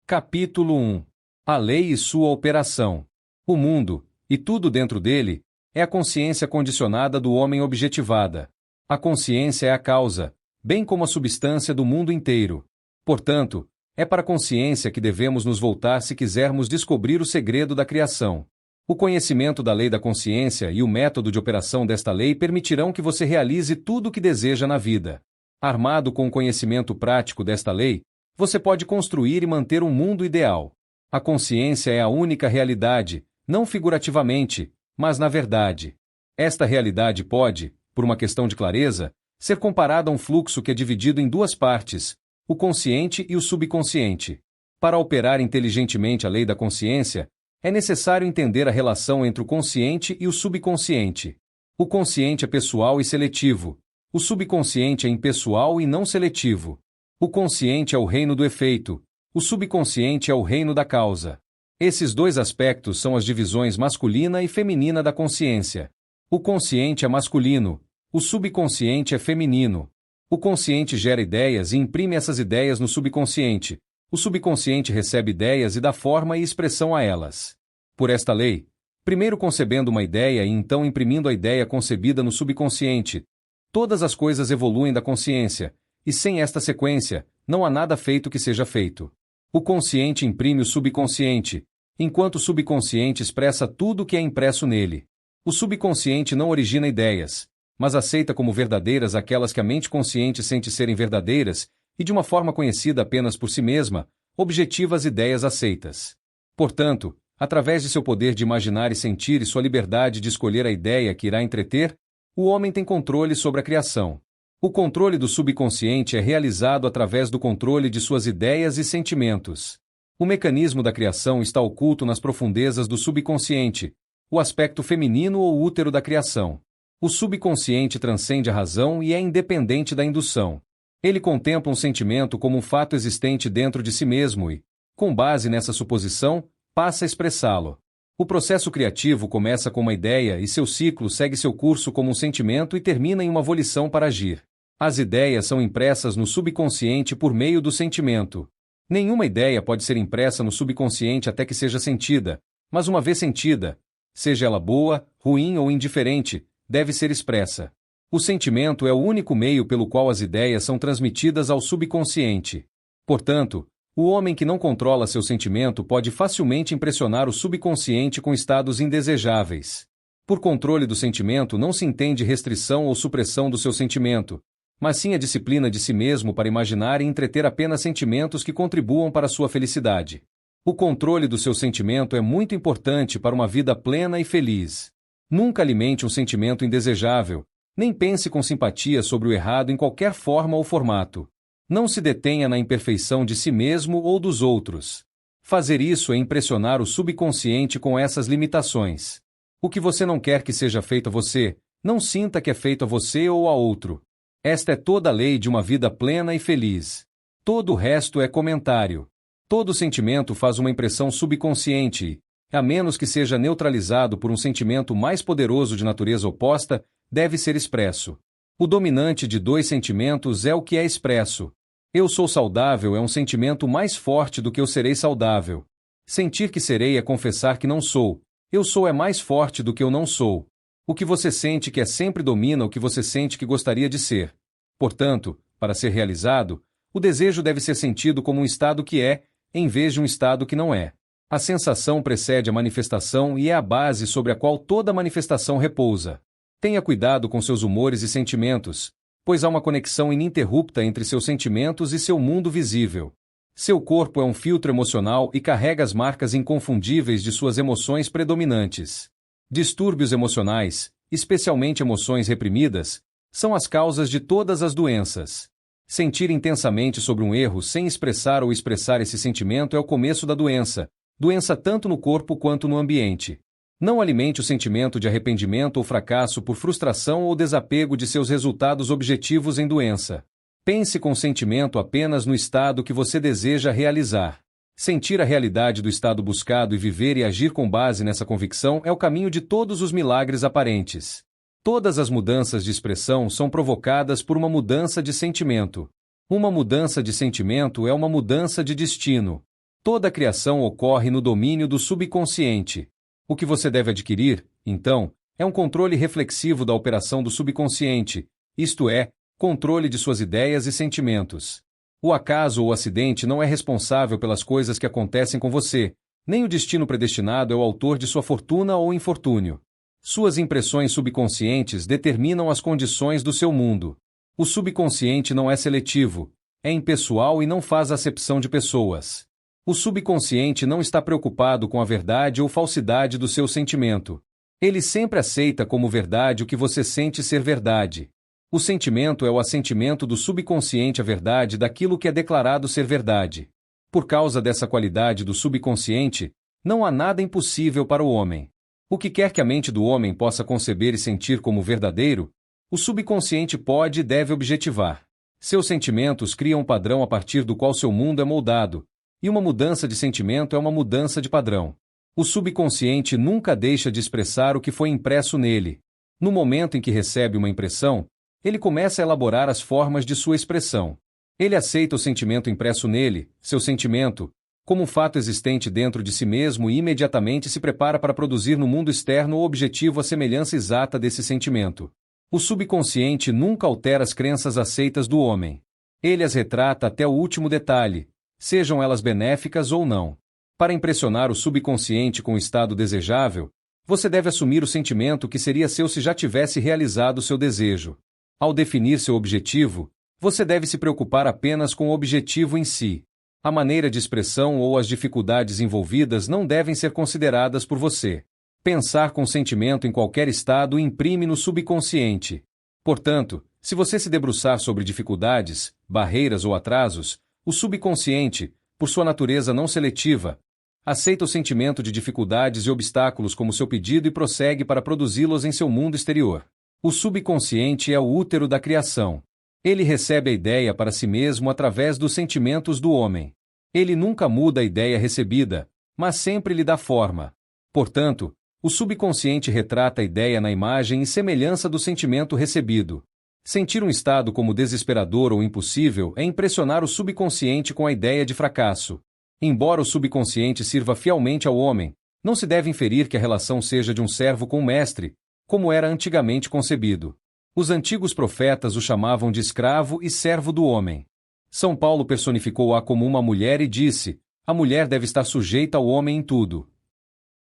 Capítulo 1. A lei e sua operação. O mundo, e tudo dentro dele, é a consciência condicionada do homem objetivada. A consciência é a causa, bem como a substância do mundo inteiro. Portanto, é para a consciência que devemos nos voltar se quisermos descobrir o segredo da criação. O conhecimento da lei da consciência e o método de operação desta lei permitirão que você realize tudo o que deseja na vida. Armado com o conhecimento prático desta lei, você pode construir e manter um mundo ideal. A consciência é a única realidade, não figurativamente, mas na verdade. Esta realidade pode, por uma questão de clareza, ser comparada a um fluxo que é dividido em duas partes, o consciente e o subconsciente. Para operar inteligentemente a lei da consciência, é necessário entender a relação entre o consciente e o subconsciente. O consciente é pessoal e seletivo. O subconsciente é impessoal e não seletivo. O consciente é o reino do efeito. O subconsciente é o reino da causa. Esses dois aspectos são as divisões masculina e feminina da consciência. O consciente é masculino. O subconsciente é feminino. O consciente gera ideias e imprime essas ideias no subconsciente. O subconsciente recebe ideias e dá forma e expressão a elas. Por esta lei, primeiro concebendo uma ideia e então imprimindo a ideia concebida no subconsciente, todas as coisas evoluem da consciência, e sem esta sequência, não há nada feito que seja feito. O consciente imprime o subconsciente, enquanto o subconsciente expressa tudo o que é impresso nele. O subconsciente não origina ideias, mas aceita como verdadeiras aquelas que a mente consciente sente serem verdadeiras, e de uma forma conhecida apenas por si mesma, objetiva as ideias aceitas. Portanto, através de seu poder de imaginar e sentir e sua liberdade de escolher a ideia que irá entreter, o homem tem controle sobre a criação. O controle do subconsciente é realizado através do controle de suas ideias e sentimentos. O mecanismo da criação está oculto nas profundezas do subconsciente, o aspecto feminino ou útero da criação. O subconsciente transcende a razão e é independente da indução. Ele contempla um sentimento como um fato existente dentro de si mesmo e, com base nessa suposição, passa a expressá-lo. O processo criativo começa com uma ideia e seu ciclo segue seu curso como um sentimento e termina em uma volição para agir. As ideias são impressas no subconsciente por meio do sentimento. Nenhuma ideia pode ser impressa no subconsciente até que seja sentida, mas uma vez sentida, seja ela boa, ruim ou indiferente, deve ser expressa. O sentimento é o único meio pelo qual as ideias são transmitidas ao subconsciente. Portanto, o homem que não controla seu sentimento pode facilmente impressionar o subconsciente com estados indesejáveis. Por controle do sentimento não se entende restrição ou supressão do seu sentimento, mas sim a disciplina de si mesmo para imaginar e entreter apenas sentimentos que contribuam para sua felicidade. O controle do seu sentimento é muito importante para uma vida plena e feliz. Nunca alimente um sentimento indesejável, nem pense com simpatia sobre o errado em qualquer forma ou formato. Não se detenha na imperfeição de si mesmo ou dos outros. Fazer isso é impressionar o subconsciente com essas limitações. O que você não quer que seja feito a você, não sinta que é feito a você ou a outro. Esta é toda a lei de uma vida plena e feliz. Todo o resto é comentário. Todo sentimento faz uma impressão subconsciente e, a menos que seja neutralizado por um sentimento mais poderoso de natureza oposta, deve ser expresso. O dominante de dois sentimentos é o que é expresso. Eu sou saudável é um sentimento mais forte do que eu serei saudável. Sentir que serei é confessar que não sou. Eu sou é mais forte do que eu não sou. O que você sente que é sempre domina o que você sente que gostaria de ser. Portanto, para ser realizado, o desejo deve ser sentido como um estado que é, em vez de um estado que não é. A sensação precede a manifestação e é a base sobre a qual toda manifestação repousa. Tenha cuidado com seus humores e sentimentos, pois há uma conexão ininterrupta entre seus sentimentos e seu mundo visível. Seu corpo é um filtro emocional e carrega as marcas inconfundíveis de suas emoções predominantes. Distúrbios emocionais, especialmente emoções reprimidas, são as causas de todas as doenças. Sentir intensamente sobre um erro sem expressar ou expressar esse sentimento é o começo da doença, doença tanto no corpo quanto no ambiente. Não alimente o sentimento de arrependimento ou fracasso por frustração ou desapego de seus resultados objetivos em doença. Pense com sentimento apenas no estado que você deseja realizar. Sentir a realidade do estado buscado e viver e agir com base nessa convicção é o caminho de todos os milagres aparentes. Todas as mudanças de expressão são provocadas por uma mudança de sentimento. Uma mudança de sentimento é uma mudança de destino. Toda a criação ocorre no domínio do subconsciente. O que você deve adquirir, então, é um controle reflexivo da operação do subconsciente, isto é, controle de suas ideias e sentimentos. O acaso ou acidente não é responsável pelas coisas que acontecem com você, nem o destino predestinado é o autor de sua fortuna ou infortúnio. Suas impressões subconscientes determinam as condições do seu mundo. O subconsciente não é seletivo, é impessoal e não faz acepção de pessoas. O subconsciente não está preocupado com a verdade ou falsidade do seu sentimento. Ele sempre aceita como verdade o que você sente ser verdade. O sentimento é o assentimento do subconsciente à verdade daquilo que é declarado ser verdade. Por causa dessa qualidade do subconsciente, não há nada impossível para o homem. O que quer que a mente do homem possa conceber e sentir como verdadeiro, o subconsciente pode e deve objetivar. Seus sentimentos criam um padrão a partir do qual seu mundo é moldado, e uma mudança de sentimento é uma mudança de padrão. O subconsciente nunca deixa de expressar o que foi impresso nele. No momento em que recebe uma impressão, ele começa a elaborar as formas de sua expressão. Ele aceita o sentimento impresso nele, seu sentimento, como um fato existente dentro de si mesmo e imediatamente se prepara para produzir no mundo externo o objetivo à semelhança exata desse sentimento. O subconsciente nunca altera as crenças aceitas do homem. Ele as retrata até o último detalhe, sejam elas benéficas ou não. Para impressionar o subconsciente com o estado desejável, você deve assumir o sentimento que seria seu se já tivesse realizado seu desejo. Ao definir seu objetivo, você deve se preocupar apenas com o objetivo em si. A maneira de expressão ou as dificuldades envolvidas não devem ser consideradas por você. Pensar com sentimento em qualquer estado imprime no subconsciente. Portanto, se você se debruçar sobre dificuldades, barreiras ou atrasos, o subconsciente, por sua natureza não seletiva, aceita o sentimento de dificuldades e obstáculos como seu pedido e prossegue para produzi-los em seu mundo exterior. O subconsciente é o útero da criação. Ele recebe a ideia para si mesmo através dos sentimentos do homem. Ele nunca muda a ideia recebida, mas sempre lhe dá forma. Portanto, o subconsciente retrata a ideia na imagem e semelhança do sentimento recebido. Sentir um estado como desesperador ou impossível é impressionar o subconsciente com a ideia de fracasso. Embora o subconsciente sirva fielmente ao homem, não se deve inferir que a relação seja de um servo com um mestre, como era antigamente concebido. Os antigos profetas o chamavam de escravo e servo do homem. São Paulo personificou-a como uma mulher e disse: a mulher deve estar sujeita ao homem em tudo.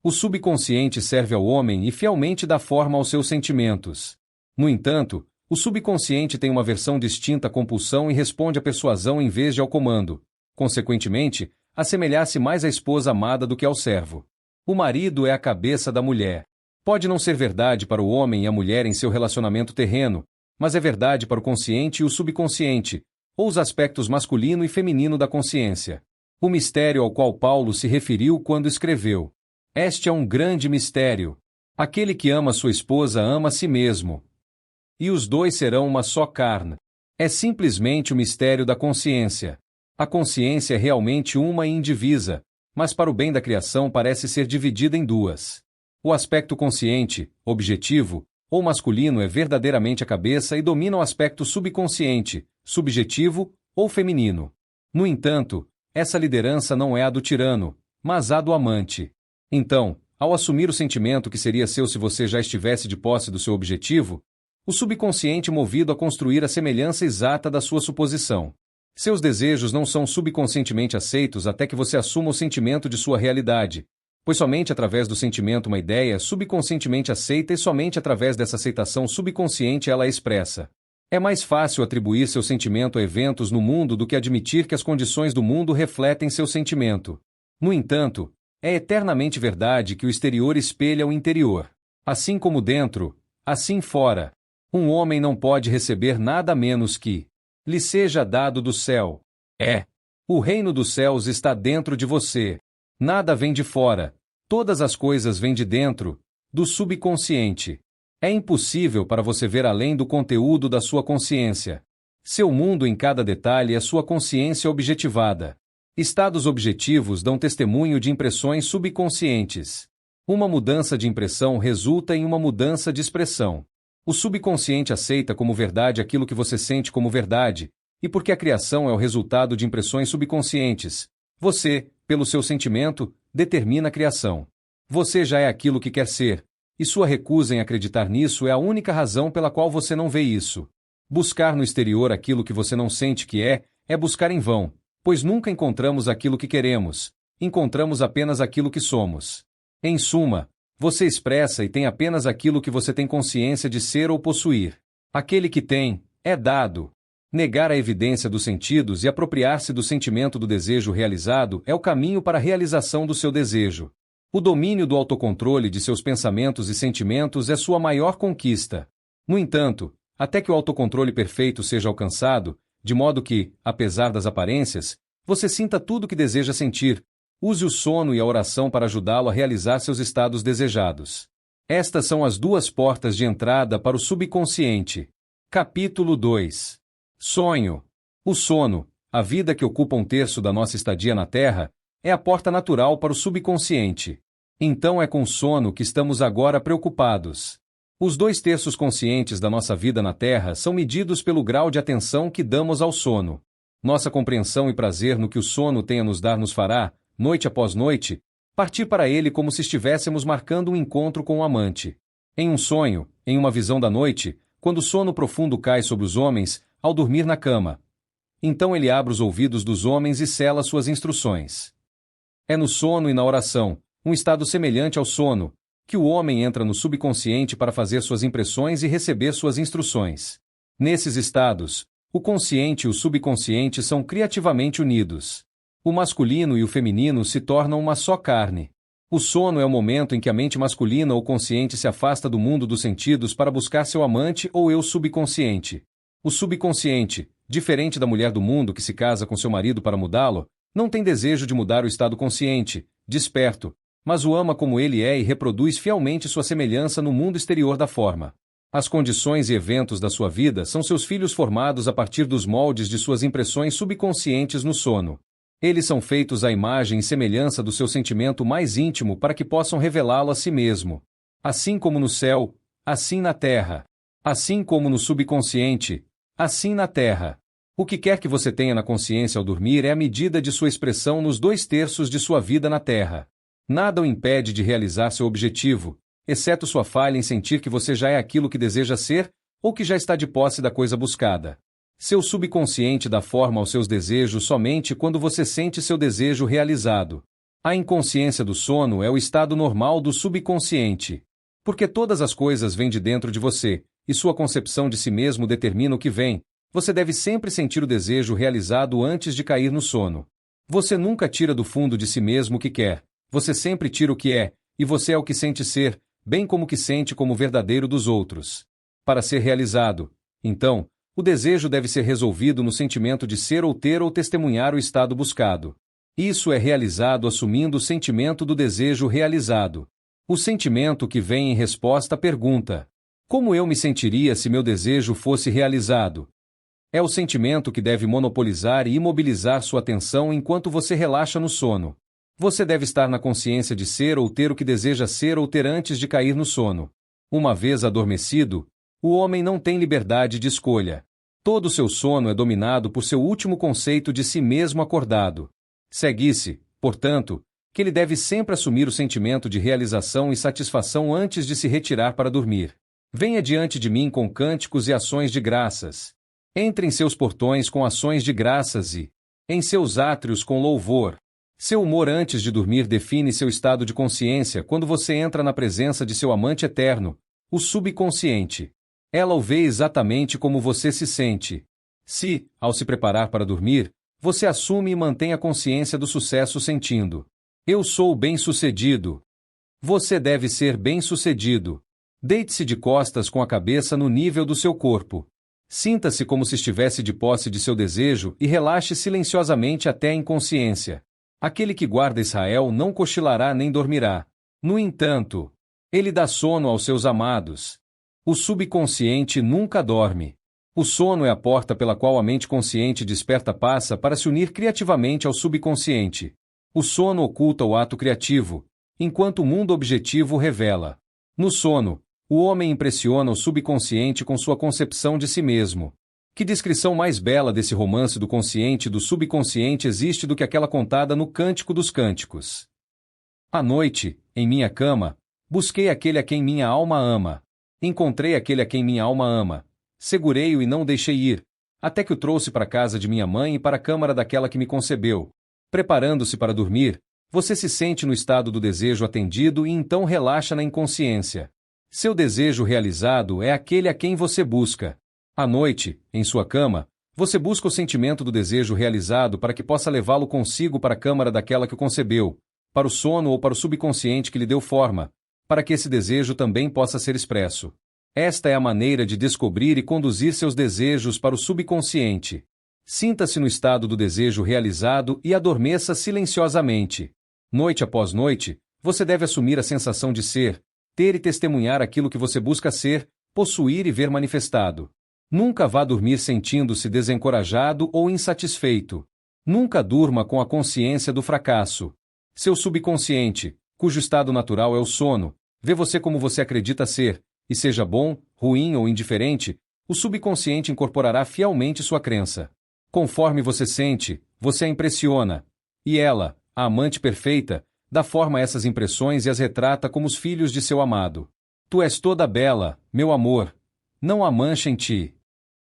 O subconsciente serve ao homem e fielmente dá forma aos seus sentimentos. No entanto, o subconsciente tem uma versão distinta à compulsão e responde à persuasão em vez de ao comando. Consequentemente, assemelhar-se mais à esposa amada do que ao servo. O marido é a cabeça da mulher. Pode não ser verdade para o homem e a mulher em seu relacionamento terreno, mas é verdade para o consciente e o subconsciente, ou os aspectos masculino e feminino da consciência. O mistério ao qual Paulo se referiu quando escreveu: este é um grande mistério. Aquele que ama sua esposa ama a si mesmo. E os dois serão uma só carne. É simplesmente o mistério da consciência. A consciência é realmente uma e indivisa, mas para o bem da criação parece ser dividida em duas. O aspecto consciente, objetivo, ou masculino é verdadeiramente a cabeça e domina o aspecto subconsciente, subjetivo, ou feminino. No entanto, essa liderança não é a do tirano, mas a do amante. Então, ao assumir o sentimento que seria seu se você já estivesse de posse do seu objetivo, o subconsciente movido a construir a semelhança exata da sua suposição. Seus desejos não são subconscientemente aceitos até que você assuma o sentimento de sua realidade, pois somente através do sentimento uma ideia é subconscientemente aceita e somente através dessa aceitação subconsciente ela é expressa. É mais fácil atribuir seu sentimento a eventos no mundo do que admitir que as condições do mundo refletem seu sentimento. No entanto, é eternamente verdade que o exterior espelha o interior. Assim como dentro, assim fora. Um homem não pode receber nada menos que lhe seja dado do céu. O reino dos céus está dentro de você. Nada vem de fora. Todas as coisas vêm de dentro, do subconsciente. É impossível para você ver além do conteúdo da sua consciência. Seu mundo em cada detalhe é sua consciência objetivada. Estados objetivos dão testemunho de impressões subconscientes. Uma mudança de impressão resulta em uma mudança de expressão. O subconsciente aceita como verdade aquilo que você sente como verdade, e porque a criação é o resultado de impressões subconscientes, você, pelo seu sentimento, determina a criação. Você já é aquilo que quer ser, e sua recusa em acreditar nisso é a única razão pela qual você não vê isso. Buscar no exterior aquilo que você não sente que é buscar em vão, pois nunca encontramos aquilo que queremos, encontramos apenas aquilo que somos. Em suma, você expressa e tem apenas aquilo que você tem consciência de ser ou possuir. Aquele que tem, é dado. Negar a evidência dos sentidos e apropriar-se do sentimento do desejo realizado é o caminho para a realização do seu desejo. O domínio do autocontrole de seus pensamentos e sentimentos é sua maior conquista. No entanto, até que o autocontrole perfeito seja alcançado, de modo que, apesar das aparências, você sinta tudo o que deseja sentir, use o sono e a oração para ajudá-lo a realizar seus estados desejados. Estas são as duas portas de entrada para o subconsciente. Capítulo 2. Sonho. O sono, a vida que ocupa 1/3 da nossa estadia na Terra, é a porta natural para o subconsciente. Então é com o sono que estamos agora preocupados. Os 2/3 conscientes da nossa vida na Terra são medidos pelo grau de atenção que damos ao sono. Nossa compreensão e prazer no que o sono tem a nos dar nos fará, noite após noite, partir para ele como se estivéssemos marcando um encontro com um amante. Em um sonho, em uma visão da noite, quando o sono profundo cai sobre os homens, ao dormir na cama. Então ele abre os ouvidos dos homens e sela suas instruções. É no sono e na oração, um estado semelhante ao sono, que o homem entra no subconsciente para fazer suas impressões e receber suas instruções. Nesses estados, o consciente e o subconsciente são criativamente unidos. O masculino e o feminino se tornam uma só carne. O sono é o momento em que a mente masculina ou consciente se afasta do mundo dos sentidos para buscar seu amante ou eu subconsciente. O subconsciente, diferente da mulher do mundo que se casa com seu marido para mudá-lo, não tem desejo de mudar o estado consciente, desperto, mas o ama como ele é e reproduz fielmente sua semelhança no mundo exterior da forma. As condições e eventos da sua vida são seus filhos formados a partir dos moldes de suas impressões subconscientes no sono. Eles são feitos à imagem e semelhança do seu sentimento mais íntimo para que possam revelá-lo a si mesmo. Assim como no céu, assim na terra. Assim como no subconsciente, assim na terra. O que quer que você tenha na consciência ao dormir é a medida de sua expressão nos 2/3 de sua vida na Terra. Nada o impede de realizar seu objetivo, exceto sua falha em sentir que você já é aquilo que deseja ser, ou que já está de posse da coisa buscada. Seu subconsciente dá forma aos seus desejos somente quando você sente seu desejo realizado. A inconsciência do sono é o estado normal do subconsciente. Porque todas as coisas vêm de dentro de você, e sua concepção de si mesmo determina o que vem, você deve sempre sentir o desejo realizado antes de cair no sono. Você nunca tira do fundo de si mesmo o que quer, você sempre tira o que é, e você é o que sente ser, bem como o que sente como verdadeiro dos outros. Para ser realizado, então, o desejo deve ser resolvido no sentimento de ser ou ter ou testemunhar o estado buscado. Isso é realizado assumindo o sentimento do desejo realizado. O sentimento que vem em resposta à pergunta: como eu me sentiria se meu desejo fosse realizado? É o sentimento que deve monopolizar e imobilizar sua atenção enquanto você relaxa no sono. Você deve estar na consciência de ser ou ter o que deseja ser ou ter antes de cair no sono. Uma vez adormecido, o homem não tem liberdade de escolha. Todo seu sono é dominado por seu último conceito de si mesmo acordado. Segue-se, portanto, que ele deve sempre assumir o sentimento de realização e satisfação antes de se retirar para dormir. Venha diante de mim com cânticos e ações de graças. Entre em seus portões com ações de graças e, em seus átrios com louvor. Seu humor antes de dormir define seu estado de consciência quando você entra na presença de seu amante eterno, o subconsciente. Ela o vê exatamente como você se sente. Se, ao se preparar para dormir, você assume e mantém a consciência do sucesso sentindo: eu sou bem-sucedido. Você deve ser bem-sucedido. Deite-se de costas com a cabeça no nível do seu corpo. Sinta-se como se estivesse de posse de seu desejo e relaxe silenciosamente até a inconsciência. Aquele que guarda Israel não cochilará nem dormirá. No entanto, ele dá sono aos seus amados. O subconsciente nunca dorme. O sono é a porta pela qual a mente consciente desperta passa para se unir criativamente ao subconsciente. O sono oculta o ato criativo, enquanto o mundo objetivo o revela. No sono, o homem impressiona o subconsciente com sua concepção de si mesmo. Que descrição mais bela desse romance do consciente e do subconsciente existe do que aquela contada no Cântico dos Cânticos? À noite, em minha cama, busquei aquele a quem minha alma ama. Encontrei aquele a quem minha alma ama. Segurei-o e não deixei ir, até que o trouxe para a casa de minha mãe e para a câmara daquela que me concebeu. Preparando-se para dormir, você se sente no estado do desejo atendido e então relaxa na inconsciência. Seu desejo realizado é aquele a quem você busca. À noite, em sua cama, você busca o sentimento do desejo realizado para que possa levá-lo consigo para a câmara daquela que o concebeu, para o sono ou para o subconsciente que lhe deu forma, para que esse desejo também possa ser expresso. Esta é a maneira de descobrir e conduzir seus desejos para o subconsciente. Sinta-se no estado do desejo realizado e adormeça silenciosamente. Noite após noite, você deve assumir a sensação de ser, ter e testemunhar aquilo que você busca ser, possuir e ver manifestado. Nunca vá dormir sentindo-se desencorajado ou insatisfeito. Nunca durma com a consciência do fracasso. Seu subconsciente, cujo estado natural é o sono, vê você como você acredita ser, e seja bom, ruim ou indiferente, o subconsciente incorporará fielmente sua crença. Conforme você sente, você a impressiona. E ela, a amante perfeita, dá forma a essas impressões e as retrata como os filhos de seu amado. Tu és toda bela, meu amor. Não há mancha em ti.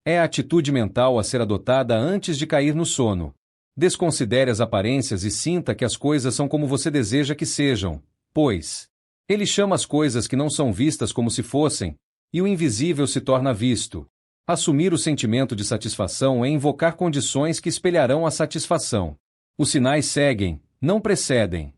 É a atitude mental a ser adotada antes de cair no sono. Desconsidere as aparências e sinta que as coisas são como você deseja que sejam, pois ele chama as coisas que não são vistas como se fossem, e o invisível se torna visto. Assumir o sentimento de satisfação é invocar condições que espelharão a satisfação. Os sinais seguem, não precedem.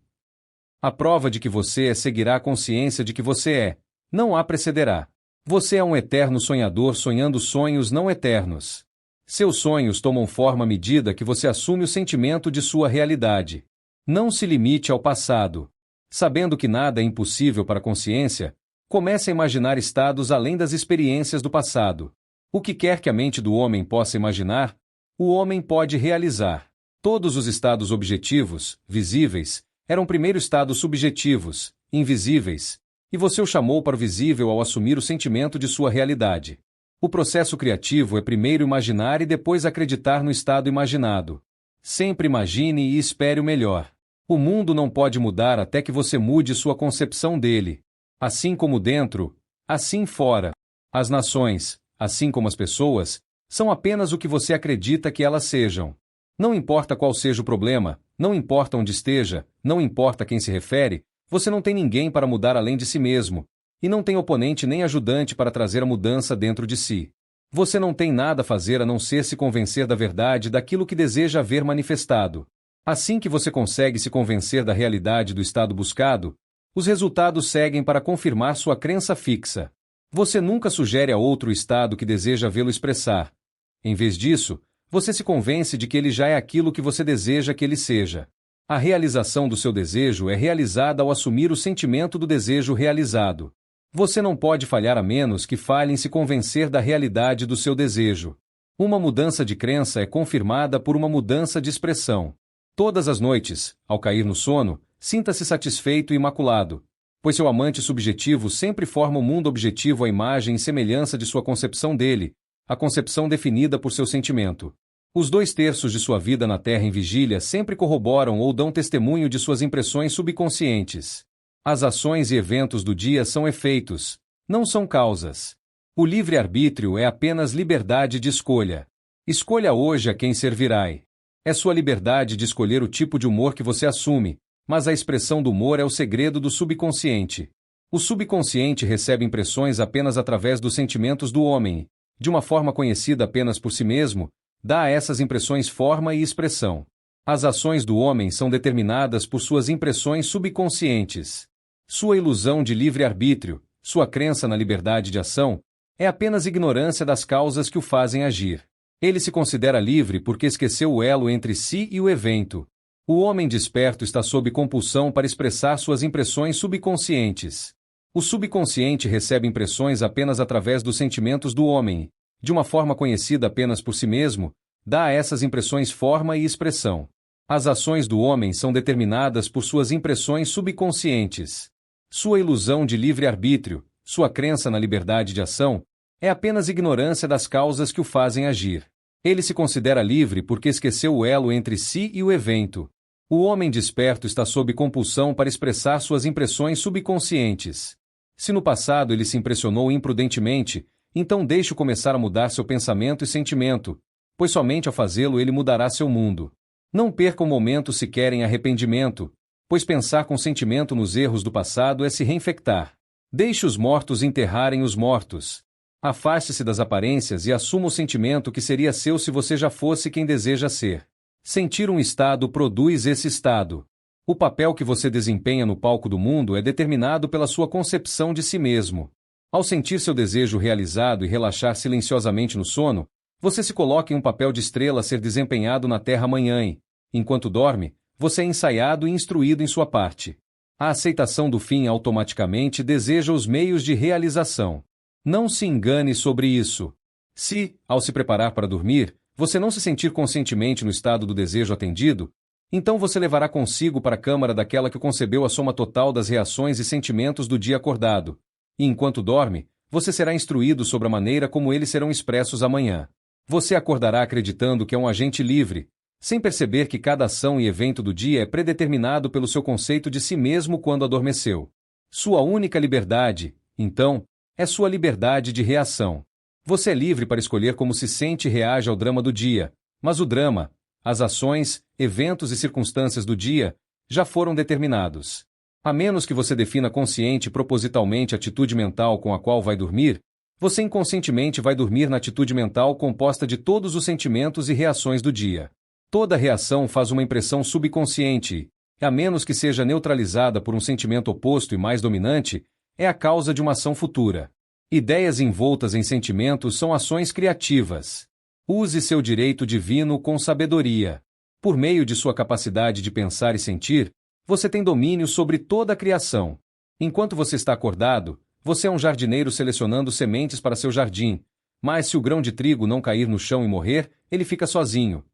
A prova de que você é seguirá a consciência de que você é, não a precederá. Você é um eterno sonhador sonhando sonhos não eternos. Seus sonhos tomam forma à medida que você assume o sentimento de sua realidade. Não se limite ao passado. Sabendo que nada é impossível para a consciência, comece a imaginar estados além das experiências do passado. O que quer que a mente do homem possa imaginar, o homem pode realizar. Todos os estados objetivos, visíveis, eram primeiro estados subjetivos, invisíveis, e você o chamou para o visível ao assumir o sentimento de sua realidade. O processo criativo é primeiro imaginar e depois acreditar no estado imaginado. Sempre imagine e espere o melhor. O mundo não pode mudar até que você mude sua concepção dele. Assim como dentro, assim fora. As nações, assim como as pessoas, são apenas o que você acredita que elas sejam. Não importa qual seja o problema, não importa onde esteja, não importa a quem se refere, você não tem ninguém para mudar além de si mesmo, e não tem oponente nem ajudante para trazer a mudança dentro de si. Você não tem nada a fazer a não ser se convencer da verdade daquilo que deseja ver manifestado. Assim que você consegue se convencer da realidade do estado buscado, os resultados seguem para confirmar sua crença fixa. Você nunca sugere a outro estado que deseja vê-lo expressar. Em vez disso, você se convence de que ele já é aquilo que você deseja que ele seja. A realização do seu desejo é realizada ao assumir o sentimento do desejo realizado. Você não pode falhar a menos que falhe em se convencer da realidade do seu desejo. Uma mudança de crença é confirmada por uma mudança de expressão. Todas as noites, ao cair no sono, sinta-se satisfeito e imaculado, pois seu amante subjetivo sempre forma o mundo objetivo à imagem e semelhança de sua concepção dele, a concepção definida por seu sentimento. Os 2/3 de sua vida na Terra em vigília sempre corroboram ou dão testemunho de suas impressões subconscientes. As ações e eventos do dia são efeitos, não são causas. O livre-arbítrio é apenas liberdade de escolha. Escolha hoje a quem servirá. É sua liberdade de escolher o tipo de humor que você assume, mas a expressão do humor é o segredo do subconsciente. O subconsciente recebe impressões apenas através dos sentimentos do homem, de uma forma conhecida apenas por si mesmo, dá a essas impressões forma e expressão. As ações do homem são determinadas por suas impressões subconscientes. Sua ilusão de livre-arbítrio, sua crença na liberdade de ação, é apenas ignorância das causas que o fazem agir. Ele se considera livre porque esqueceu o elo entre si e o evento. O homem desperto está sob compulsão para expressar suas impressões subconscientes. O subconsciente recebe impressões apenas através dos sentimentos do homem, de uma forma conhecida apenas por si mesmo, dá a essas impressões forma e expressão. As ações do homem são determinadas por suas impressões subconscientes. Sua ilusão de livre-arbítrio, sua crença na liberdade de ação, É apenas ignorância das causas que o fazem agir. Ele se considera livre porque esqueceu o elo entre si e o evento. O homem desperto está sob compulsão para expressar suas impressões subconscientes. Se no passado ele se impressionou imprudentemente, então deixe-o começar a mudar seu pensamento e sentimento, pois somente ao fazê-lo ele mudará seu mundo. Não perca um momento sequer em arrependimento, pois pensar com sentimento nos erros do passado é se reinfectar. Deixe os mortos enterrarem os mortos. Afaste-se das aparências e assuma o sentimento que seria seu se você já fosse quem deseja ser. Sentir um estado produz esse estado. O papel que você desempenha no palco do mundo é determinado pela sua concepção de si mesmo. Ao sentir seu desejo realizado e relaxar silenciosamente no sono, você se coloca em um papel de estrela a ser desempenhado na Terra amanhã e, enquanto dorme, você é ensaiado e instruído em sua parte. A aceitação do fim automaticamente deseja os meios de realização. Não se engane sobre isso. Se, ao se preparar para dormir, você não se sentir conscientemente no estado do desejo atendido, então você levará consigo para a câmara daquela que concebeu a soma total das reações e sentimentos do dia acordado. E enquanto dorme, você será instruído sobre a maneira como eles serão expressos amanhã. Você acordará acreditando que é um agente livre, sem perceber que cada ação e evento do dia é predeterminado pelo seu conceito de si mesmo quando adormeceu. Sua única liberdade, então, é sua liberdade de reação. Você é livre para escolher como se sente e reage ao drama do dia, mas o drama, as ações, eventos e circunstâncias do dia, já foram determinados. A menos que você defina consciente e propositalmente a atitude mental com a qual vai dormir, você inconscientemente vai dormir na atitude mental composta de todos os sentimentos e reações do dia. Toda reação faz uma impressão subconsciente e, a menos que seja neutralizada por um sentimento oposto e mais dominante, é a causa de uma ação futura. Ideias envoltas em sentimentos são ações criativas. Use seu direito divino com sabedoria. Por meio de sua capacidade de pensar e sentir, você tem domínio sobre toda a criação. Enquanto você está acordado, você é um jardineiro selecionando sementes para seu jardim, mas se o grão de trigo não cair no chão e morrer, ele fica sozinho.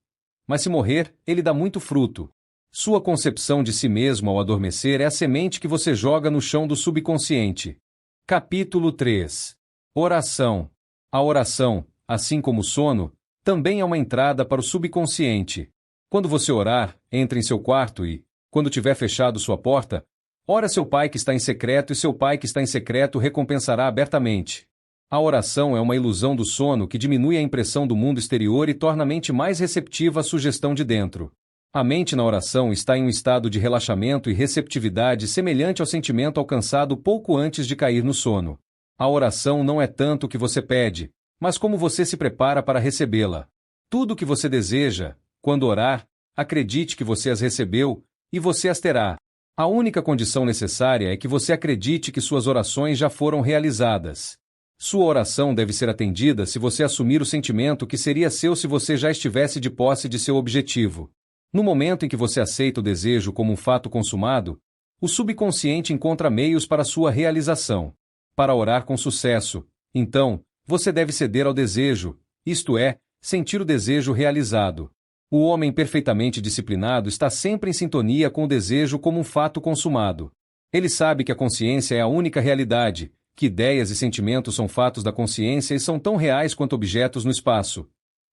Mas se morrer, ele dá muito fruto. Sua concepção de si mesmo ao adormecer é a semente que você joga no chão do subconsciente. Capítulo 3. Oração. A oração, assim como o sono, também é uma entrada para o subconsciente. Quando você orar, entre em seu quarto e, quando tiver fechado sua porta, ora seu pai que está em secreto e seu pai que está em secreto recompensará abertamente. A oração é uma ilusão do sono que diminui a impressão do mundo exterior e torna a mente mais receptiva à sugestão de dentro. A mente na oração está em um estado de relaxamento e receptividade semelhante ao sentimento alcançado pouco antes de cair no sono. A oração não é tanto o que você pede, mas como você se prepara para recebê-la. Tudo o que você deseja, quando orar, acredite que você as recebeu, e você as terá. A única condição necessária é que você acredite que suas orações já foram realizadas. Sua oração deve ser atendida se você assumir o sentimento que seria seu se você já estivesse de posse de seu objetivo. No momento em que você aceita o desejo como um fato consumado, o subconsciente encontra meios para sua realização. Para orar com sucesso, então, você deve ceder ao desejo, isto é, sentir o desejo realizado. O homem perfeitamente disciplinado está sempre em sintonia com o desejo como um fato consumado. Ele sabe que a consciência é a única realidade, que ideias e sentimentos são fatos da consciência e são tão reais quanto objetos no espaço.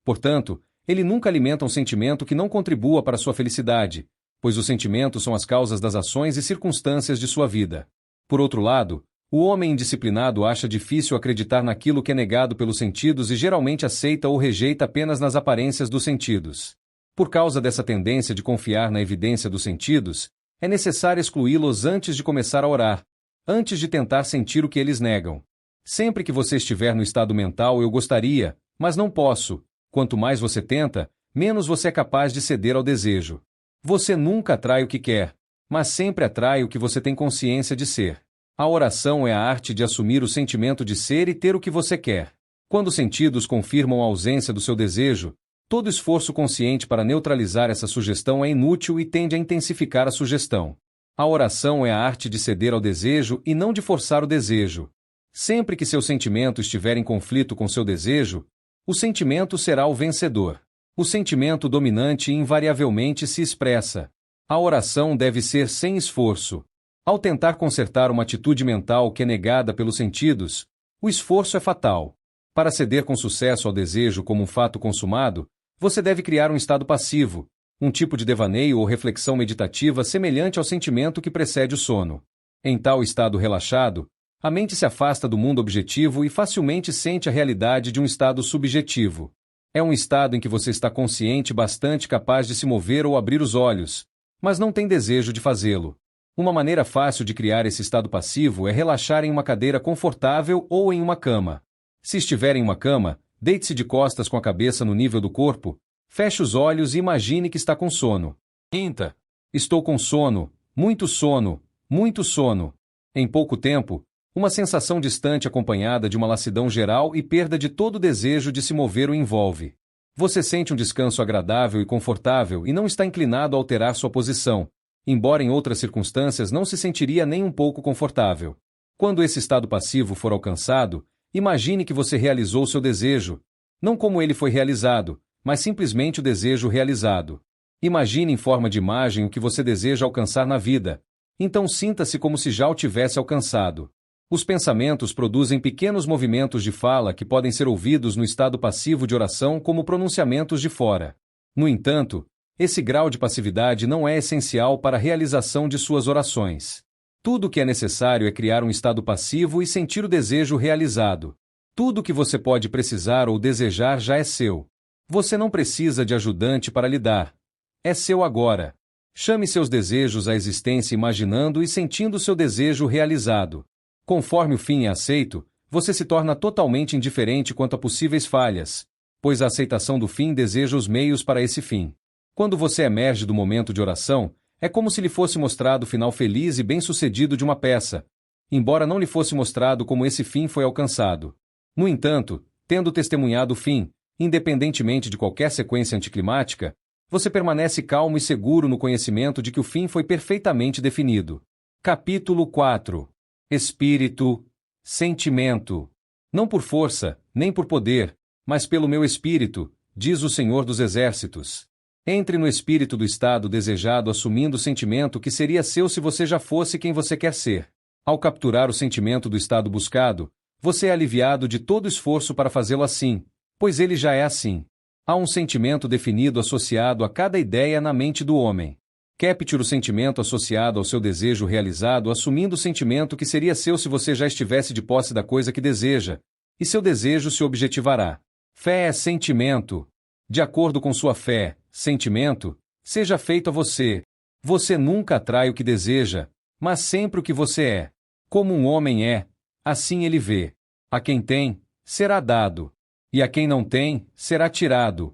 Portanto, ele nunca alimenta um sentimento que não contribua para sua felicidade, pois os sentimentos são as causas das ações e circunstâncias de sua vida. Por outro lado, o homem indisciplinado acha difícil acreditar naquilo que é negado pelos sentidos e geralmente aceita ou rejeita apenas nas aparências dos sentidos. Por causa dessa tendência de confiar na evidência dos sentidos, é necessário excluí-los antes de começar a orar, antes de tentar sentir o que eles negam. Sempre que você estiver no estado mental eu gostaria, mas não posso, quanto mais você tenta, menos você é capaz de ceder ao desejo. Você nunca atrai o que quer, mas sempre atrai o que você tem consciência de ser. A oração é a arte de assumir o sentimento de ser e ter o que você quer. Quando os sentidos confirmam a ausência do seu desejo, todo esforço consciente para neutralizar essa sugestão é inútil e tende a intensificar a sugestão. A oração é a arte de ceder ao desejo e não de forçar o desejo. Sempre que seu sentimento estiver em conflito com seu desejo, o sentimento será o vencedor. O sentimento dominante invariavelmente se expressa. A oração deve ser sem esforço. Ao tentar consertar uma atitude mental que é negada pelos sentidos, o esforço é fatal. Para ceder com sucesso ao desejo como um fato consumado, você deve criar um estado passivo, um tipo de devaneio ou reflexão meditativa semelhante ao sentimento que precede o sono. Em tal estado relaxado, a mente se afasta do mundo objetivo e facilmente sente a realidade de um estado subjetivo. É um estado em que você está consciente bastante capaz de se mover ou abrir os olhos, mas não tem desejo de fazê-lo. Uma maneira fácil de criar esse estado passivo é relaxar em uma cadeira confortável ou em uma cama. Se estiver em uma cama, deite-se de costas com a cabeça no nível do corpo, feche os olhos e imagine que está com sono. Quinta. Estou com sono, muito sono, muito sono. Em pouco tempo, uma sensação distante acompanhada de uma lassidão geral e perda de todo o desejo de se mover o envolve. Você sente um descanso agradável e confortável e não está inclinado a alterar sua posição, embora em outras circunstâncias não se sentiria nem um pouco confortável. Quando esse estado passivo for alcançado, imagine que você realizou seu desejo, não como ele foi realizado, mas simplesmente o desejo realizado. Imagine em forma de imagem o que você deseja alcançar na vida, então sinta-se como se já o tivesse alcançado. Os pensamentos produzem pequenos movimentos de fala que podem ser ouvidos no estado passivo de oração como pronunciamentos de fora. No entanto, esse grau de passividade não é essencial para a realização de suas orações. Tudo o que é necessário é criar um estado passivo e sentir o desejo realizado. Tudo o que você pode precisar ou desejar já é seu. Você não precisa de ajudante para lhe dar. É seu agora. Chame seus desejos à existência imaginando e sentindo seu desejo realizado. Conforme o fim é aceito, você se torna totalmente indiferente quanto a possíveis falhas, pois a aceitação do fim deseja os meios para esse fim. Quando você emerge do momento de oração, é como se lhe fosse mostrado o final feliz e bem-sucedido de uma peça, embora não lhe fosse mostrado como esse fim foi alcançado. No entanto, tendo testemunhado o fim, independentemente de qualquer sequência anticlimática, você permanece calmo e seguro no conhecimento de que o fim foi perfeitamente definido. Capítulo 4. Espírito, sentimento. Não por força, nem por poder, mas pelo meu espírito, diz o Senhor dos Exércitos. Entre no espírito do estado desejado assumindo o sentimento que seria seu se você já fosse quem você quer ser. Ao capturar o sentimento do estado buscado, você é aliviado de todo esforço para fazê-lo assim, pois ele já é assim. Há um sentimento definido associado a cada ideia na mente do homem. Capture o sentimento associado ao seu desejo realizado assumindo o sentimento que seria seu se você já estivesse de posse da coisa que deseja, e seu desejo se objetivará. Fé é sentimento. De acordo com sua fé, sentimento, seja feito a você. Você nunca atrai o que deseja, mas sempre o que você é. Como um homem é, assim ele vê. A quem tem, será dado. E a quem não tem, será tirado.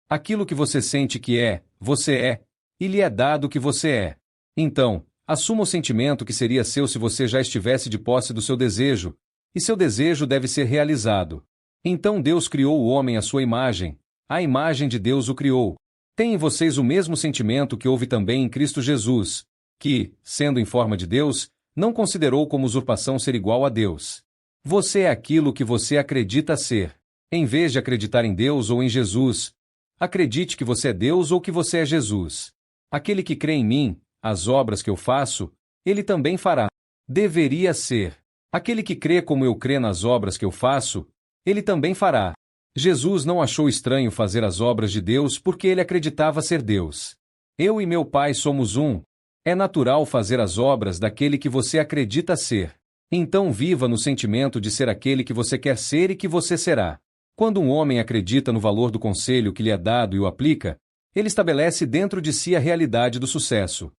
Aquilo que você sente que é, você é, e lhe é dado o que você é. Então, assuma o sentimento que seria seu se você já estivesse de posse do seu desejo, e seu desejo deve ser realizado. Então Deus criou o homem à sua imagem, a imagem de Deus o criou. Tem em vocês o mesmo sentimento que houve também em Cristo Jesus, que, sendo em forma de Deus, não considerou como usurpação ser igual a Deus. Você é aquilo que você acredita ser. Em vez de acreditar em Deus ou em Jesus, acredite que você é Deus ou que você é Jesus. Aquele que crê em mim, as obras que eu faço, ele também fará. Deveria ser. Aquele que crê como eu creio nas obras que eu faço, ele também fará. Jesus não achou estranho fazer as obras de Deus porque ele acreditava ser Deus. Eu e meu Pai somos um. É natural fazer as obras daquele que você acredita ser. Então viva no sentimento de ser aquele que você quer ser e que você será. Quando um homem acredita no valor do conselho que lhe é dado e o aplica, ele estabelece dentro de si a realidade do sucesso.